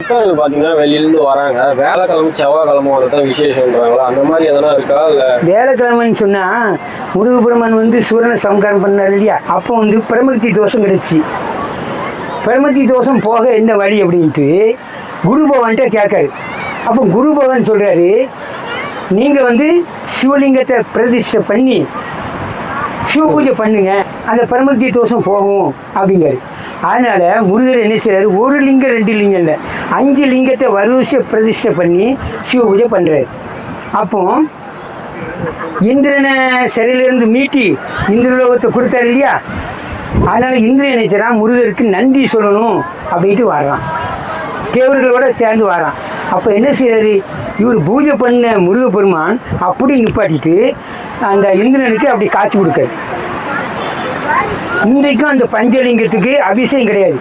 பக்தர்கள் பார்த்தீங்கன்னா வெளியிலேருந்து வராங்க, வேலைக்கிழமை செவ்வாய்க்கிழமை வரதான் விசேஷம்ன்றாங்களா, அந்த மாதிரி எதனா இருக்கா? இல்லை வேலைக்கிழமைன்னு சொன்னால் முருகப்பெருமான் வந்து சூரனை சம்காரம் பண்ணார் இல்லையா, அப்போ வந்து பிரமத்தி தோஷம் கிடச்சி. பிரமத்தி தோஷம் போக என்ன வழி அப்படின்ட்டு குரு பகவான்கிட்ட கேட்காரு. அப்போ குரு பகவான் சொல்கிறாரு, நீங்கள் வந்து சிவலிங்கத்தை பிரதிஷ்டை பண்ணி சிவ பூஜை பண்ணுங்க, அந்த பிரமத்தி தோஷம் போகும் அப்படிங்காரு. அதனால் முருகர் என்ன செய்கிறாரு, ஒரு லிங்கம் 2 லிங்கம் இல்லை 5 லிங்கத்தை வரிசை பிரதிஷ்டை பண்ணி சிவ பூஜை பண்ணுறாரு. அப்போ இந்திரனை சிறையிலிருந்து மீட்டி இந்திரலோகத்தை கொடுத்தாரு இல்லையா, அதனால் இந்திரன் நினைச்சான் முருகருக்கு நன்றி சொல்லணும் அப்படின்ட்டு வர்றான், தேவர்களோட சேர்ந்து வரான். அப்போ என்ன செய்யறாரு, இவர் பூஜை பண்ண முருகப்பெருமான் அப்படி நிப்பாட்டிட்டு அந்த இந்திரனுக்கு அப்படி காட்சி கொடுக்காரு. இன்றைக்கும் அந்த பஞ்சலிங்கத்துக்கு அபிஷேகம் கிடையாது.